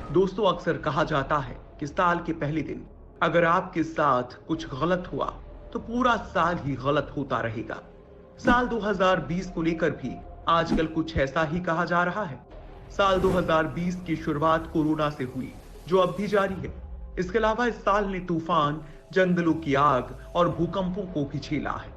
दोस्तों, अक्सर कहा जाता है कि साल के पहले दिन अगर आपके साथ कुछ गलत हुआ तो पूरा साल ही गलत होता रहेगा। साल 2020 को लेकर भी आजकल कुछ ऐसा ही कहा जा रहा है। साल 2020 की शुरुआत कोरोना से हुई, जो अब भी जारी है। इसके अलावा इस साल ने तूफान, जंगलों की आग और भूकंपों को भी झेला है।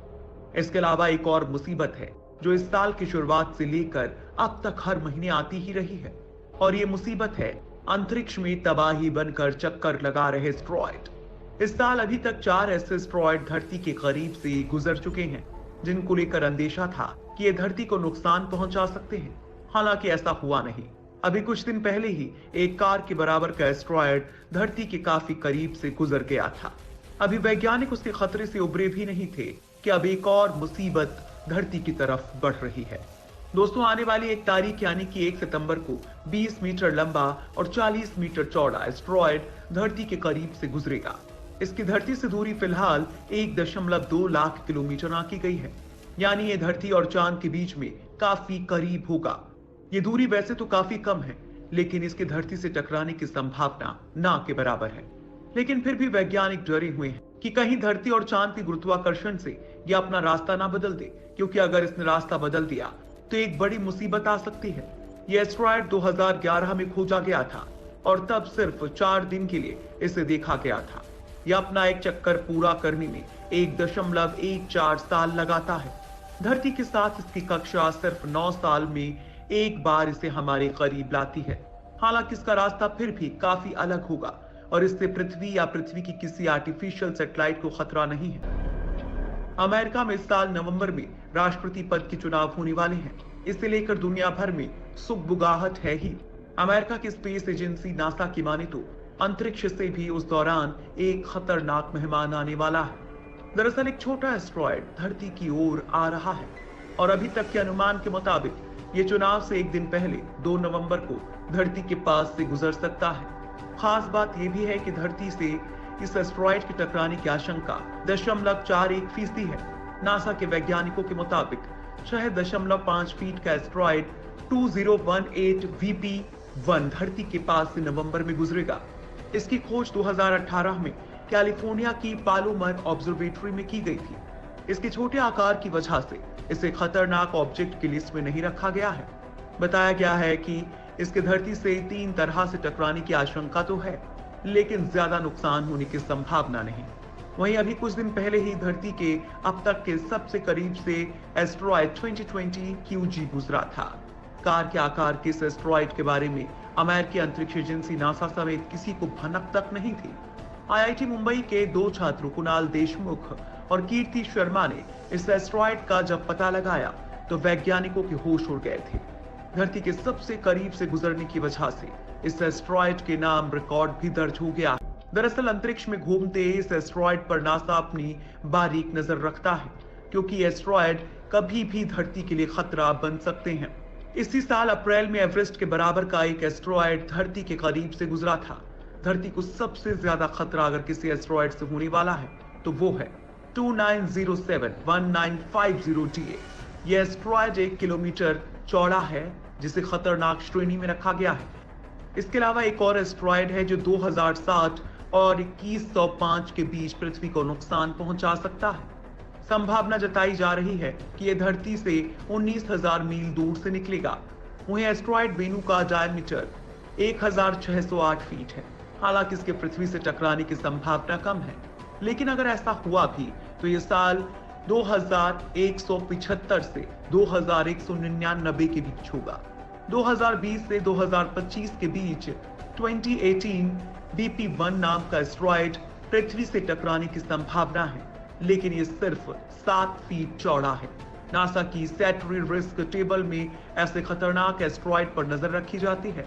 इसके अलावा एक और मुसीबत है जो इस साल की शुरुआत से लेकर अब तक हर महीने आती ही रही है, और ये मुसीबत है अंतरिक्ष में तबाही बनकर चक्कर लगा रहे एस्टेरॉयड। इस साल अभी तक 4 ऐसे एस्टेरॉयड धरती के करीब से गुजर चुके हैं जिनको लेकर अंदेशा था कि ये धरती को नुकसान पहुंचा सकते हैं। हालांकि ऐसा हुआ नहीं। अभी कुछ दिन पहले ही एक कार के बराबर का एस्टेरॉयड धरती के काफी करीब से गुजर गया था। अभी वैज्ञानिक उसके खतरे से उबरे भी नहीं थे कि अब एक और मुसीबत धरती की तरफ बढ़ रही है। दोस्तों, आने वाली 1 तारीख यानी कि 1 सितंबर को 20 मीटर लंबा और 40 मीटर चौड़ा एस्टेरॉयड धरती के करीब से गुजरेगा। इसकी धरती से दूरी फिलहाल 1.2 लाख किलोमीटर आंकी गई है, यानी ये धरती और चांद के बीच में काफी करीब होगा। ये दूरी वैसे तो काफी कम है, लेकिन इसके धरती से टकराने की संभावना ना के बराबर है। लेकिन फिर भी वैज्ञानिक डरे हुए हैं कि कहीं धरती और चांद की गुरुत्वाकर्षण से ये अपना रास्ता ना बदल दे, क्योंकि अगर इसने रास्ता बदल दिया तो एक बड़ी मुसीबत आ सकती है। यह एस्टेरॉयड 2011 में खोजा गया था और तब सिर्फ 4 दिन के लिए इसे देखा गया था। यह अपना एक चक्कर पूरा करने में 1.14 साल लगाता है। धरती के साथ इसकी कक्षा सिर्फ 9 साल में एक बार इसे हमारे करीब लाती है। हालांकि इसका रास्ता फिर भी काफी अलग होगा और इससे पृथ्वी या पृथ्वी की किसी आर्टिफिशियल सैटेलाइट को खतरा नहीं है। अमेरिका में इस साल नवंबर में राष्ट्रपति पद के चुनाव होने वाले हैं। इसे लेकर दुनिया भर में सुगबुगाहट है ही। अमेरिका की स्पेस एजेंसी नासा की माने तो अंतरिक्ष से भी उस दौरान एक खतरनाक मेहमान आने वाला है। दरअसल एक छोटा एस्टेरॉयड धरती की ओर आ रहा है और अभी तक के अनुमान के मुताबिक ये चुनाव से एक दिन पहले 2 नवंबर को धरती के पास से गुजर सकता है। खास बात यह भी है कि धरती से इस एस्टेरॉयड के टकराने की आशंका 0.41% है। नासा के वैज्ञानिकों के मुताबिक 6.5 फीट का एस्टेरॉयड 2018 VP1 धरती के पास से नवंबर में गुजरेगा। इसकी खोज 2018 में कैलिफोर्निया की पालोमर ऑब्जर्वेटरी में की गई थी। इसके छोटे आकार की वजह से इसे खतरनाक ऑब्जेक्ट की लिस्ट में नहीं रखा गया है। बताया गया है कि इसके धरती से 3 तरह से टकराने की आशंका तो है, लेकिन ज्यादा नुकसान होने की संभावना नहीं। वहीं अभी कुछ दिन पहले ही धरती के अब तक के सबसे करीब से एस्टेरॉयड 2020 QG गुजरा था। कार के आकार के इस एस्टेरॉयड के बारे में अमेरिकी अंतरिक्ष एजेंसी नासा समेत किसी को भनक तक नहीं थी। IIT मुंबई के 2 छात्रों कुणाल देशमुख और कीर्ति शर्मा ने इस एस्टेरॉयड का जब पता लगाया तो वैज्ञानिकों के होश उड़ गए थे। धरती के सबसे करीब से गुजरने की वजह से इस एस्टेरॉयड के नाम रिकॉर्ड भी दर्ज हो गया। दरअसल अंतरिक्ष में घूमते इस एस्टेरॉयड पर नासा अपनी बारीक नजर रखता है, क्योंकि एस्टेरॉयड कभी भी धरती के लिए खतरा बन सकते हैं। इसी साल अप्रैल में एवरेस्ट के बराबर का एक एस्टेरॉयड धरती के करीब से गुजरा था। धरती को सबसे ज्यादा खतरा अगर किसी एस्टेरॉयड से होने वाला है तो वो है 29071950 TA। यह एस्टेरॉयड 1 किलोमीटर चौड़ा है, जिसे खतरनाक श्रेणी में रखा गया है। इसके अलावा एक और एस्टेरॉयड है जो 2060 और 2105 के बीच पृथ्वी को नुकसान पहुंचा सकता है। संभावना जताई जा रही है कि यह धरती से 19,000 मील दूर से निकलेगा। वहीं एस्टेरॉयड वेनु का डायमीटर 1608 फीट है। हालांकि इसके पृथ्वी से टकराने की संभावना कम है, लेकिन अगर ऐसा हुआ भी तो यह साल 2175 से 2199 के बीच होगा। 2020 से 2025 के बीच 2018 BP1 नाम का एस्टेरॉयड पृथ्वी से टकराने की संभावना है, लेकिन ये सिर्फ 7 फीट चौड़ा है। नासा की सैटेलाइट रिस्क टेबल में ऐसे खतरनाक एस्टेरॉयड पर नजर रखी जाती है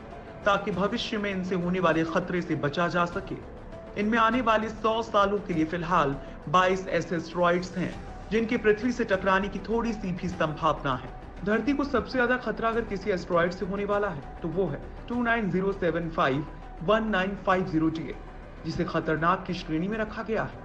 ताकि भविष्य में इनसे होने वाले खतरे से बचा जा सके। इनमें आने वाले 100 सालों के लिए फिलहाल 22 ऐसे एस्टेरॉयड्स हैं जिनकी पृथ्वी से टकराने की थोड़ी सी भी संभावना है। धरती को सबसे ज्यादा खतरा अगर किसी एस्टेरॉयड से होने वाला है तो वो है 29075195 TA, जिसे खतरनाक की श्रेणी में रखा गया है।